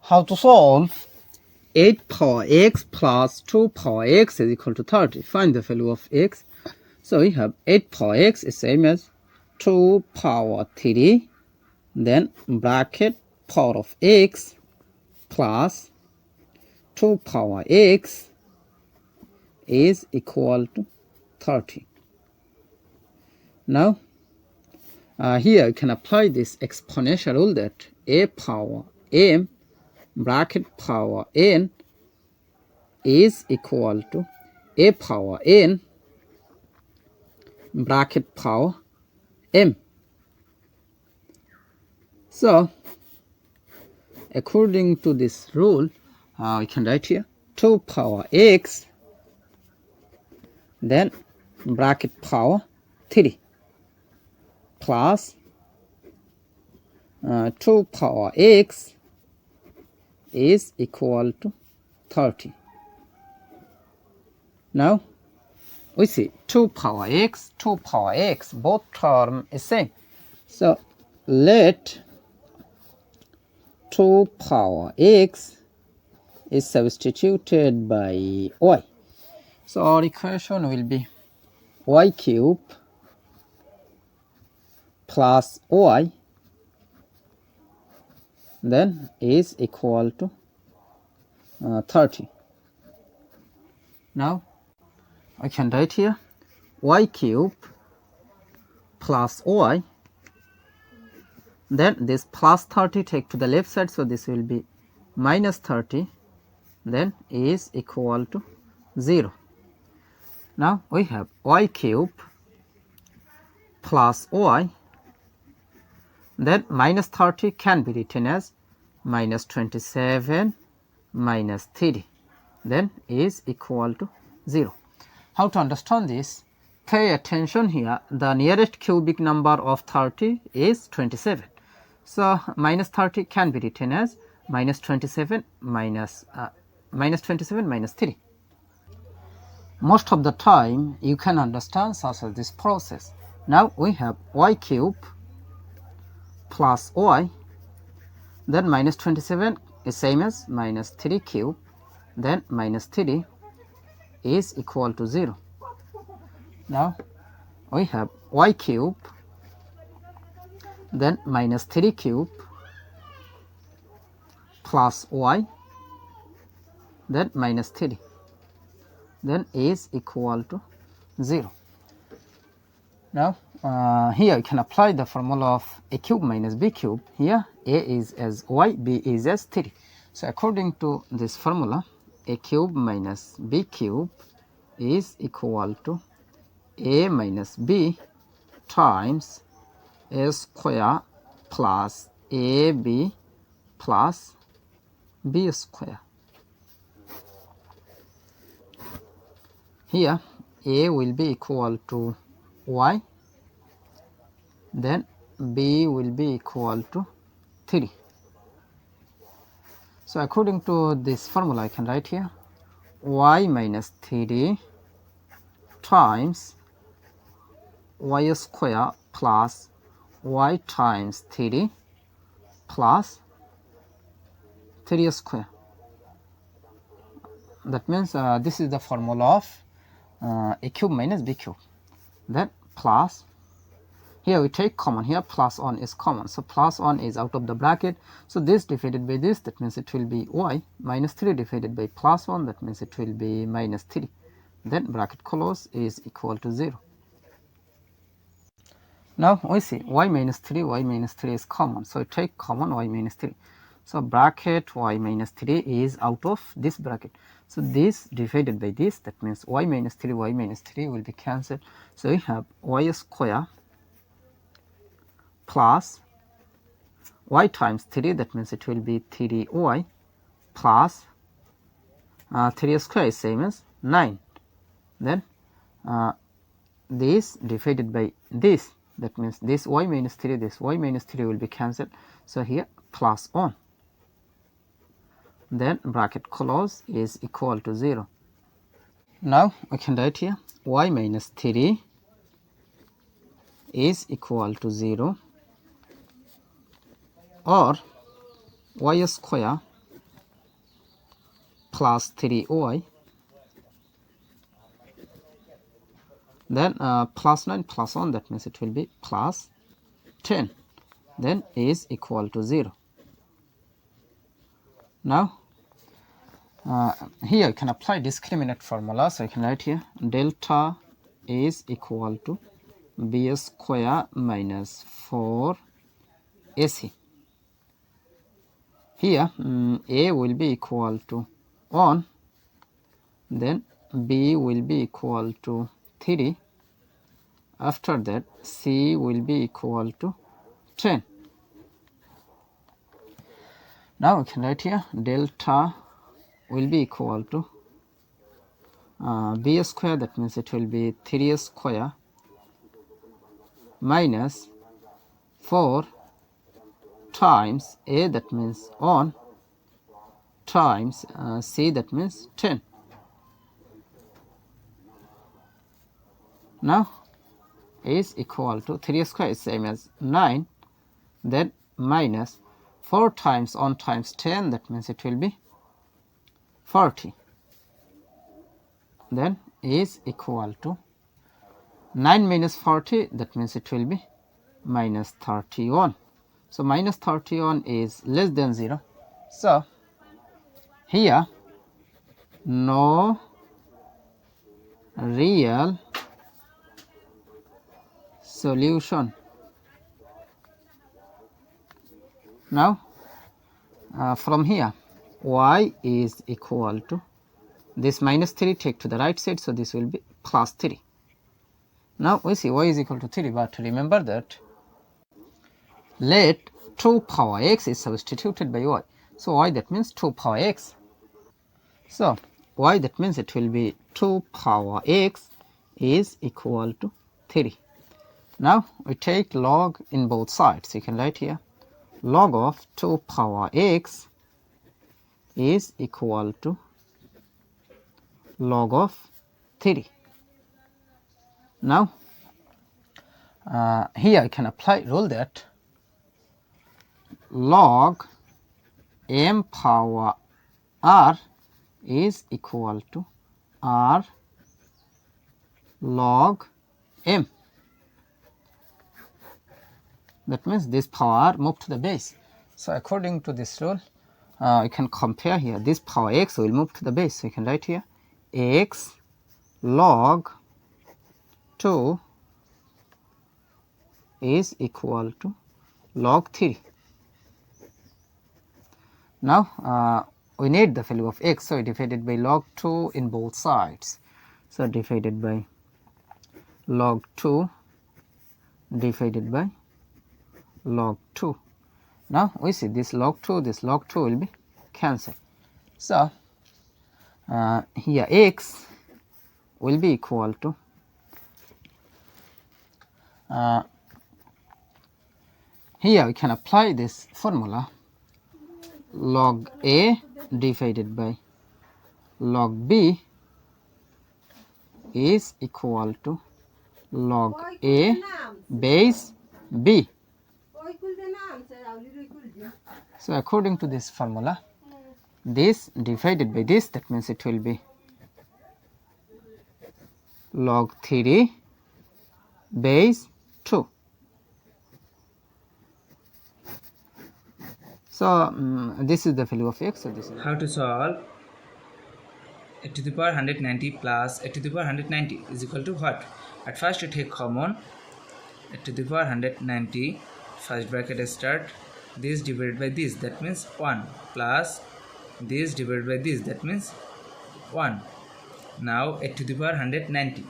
How to solve 8 power x plus 2 power x is equal to 30. Find the value of x. So we have 8 power x is same as 2 power 3, then bracket power of x plus 2 power x is equal to 30. Now here you can apply this exponential rule that a power m bracket power n is equal to a power n bracket power m. So according to this rule, we can write here 2 power x, then bracket power 3 plus 2 power x is equal to 30. Now we see 2 power x, both term is same. So let 2 power x is substituted by y. So our equation will be y cube plus y then is equal to 30. Now I can write here y cube plus y, then this plus 30 take to the left side, so this will be minus 30, then is equal to 0. Now we have y cube plus y, then minus 30 can be written as minus 27 minus 3, then is equal to 0. How to understand this? Pay attention here. The nearest cubic number of 30 is 27. So minus 30 can be written as minus 27 minus 3. Most of the time you can understand such as this process. Now we have y cube plus y, then minus 27 is same as minus 3 cube, then minus 3 is equal to 0. Now we have y cube, then minus 3 cube plus y, then minus 3, then is equal to 0. Now here you can apply the formula of a cube minus b cube. Here a is as y, b is as 3. So according to this formula, a cube minus b cube is equal to a minus b times a square plus ab plus b square. Here a will be equal to y, then b will be equal to 3. So according to this formula I can write here y minus 3 times y square plus y times 3 plus 3 square. That means this is the formula of a cube minus b cube. Then plus, here we take common, here plus 1 is common, so plus 1 is out of the bracket, so this divided by this, that means it will be y, minus 3 divided by plus 1, that means it will be minus 3, then bracket close is equal to 0. Now we see y minus 3 is common, so take common y minus 3, so bracket y minus 3 is out of this bracket, so this divided by this, that means y minus 3 will be cancelled, so we have y square plus y times 3, that means it will be 3y plus 3 square is same as 9, then this divided by this, that means this y minus 3 will be cancelled, so here plus 1, then bracket close is equal to 0. Now we can write here y minus 3 is equal to 0, or y square plus 3y, then plus 9 plus 1, that means it will be plus 10, then is equal to 0. Now here you can apply discriminant formula, so you can write here delta is equal to b square minus 4 ac. Here a will be equal to 1, then b will be equal to 3, after that c will be equal to 10. Now we can write here delta will be equal to b square, that means it will be 3 square minus 4 times a, that means 1, times c, that means 10. Now is equal to 3 square is same as 9, then minus 4 times 1 times 10, that means it will be 40, then is equal to 9 minus 40, that means it will be minus 31. So minus 31 is less than 0. So here no real solution. Now from here y is equal to this minus 3 take to the right side, so this will be plus 3. Now we see y is equal to 3, but remember that let 2 power x is substituted by y. So y, that means 2 power x. So y, that means it will be 2 power x is equal to 3. Now we take log in both sides. You can write here log of 2 power x is equal to log of 3. Now here I can apply rule that log m power r is equal to r log m. That means this power move to the base. So according to this rule, you can compare here. This power x will move to the base. So you can write here x log 2 is equal to log 3. Now we need the value of x, so divided by log 2 in both sides. So divided by log 2 divided by log 2. Now we see this log 2 will be cancelled. So here x will be equal to here we can apply this formula log a divided by log b is equal to log a base b. So according to this formula, this divided by this, that means it will be log 3 base 2. So this is the value of x. So this is how to solve a to the power 190 plus a to the power 190 is equal to what? At first you take common a to the power 190, first bracket start, this divided by this, that means 1, plus this divided by this, that means 1. Now a to the power 190,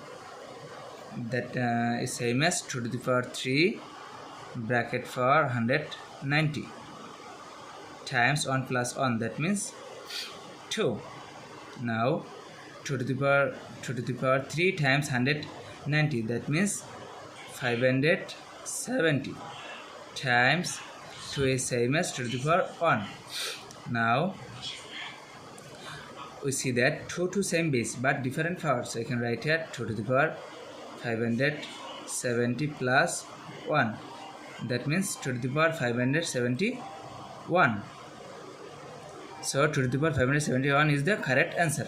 that is same as 2 to the power 3 bracket for 190 times 1 plus 1, that means 2. Now 2 to the power 3 times 190, that means 570 times 2 is same as 2 to the power 1. Now we see that 2 same base but different powers. So I can write here 2 to the power 570 plus 1, that means 2 to the power 571. So 2 to the power 571 is the correct answer.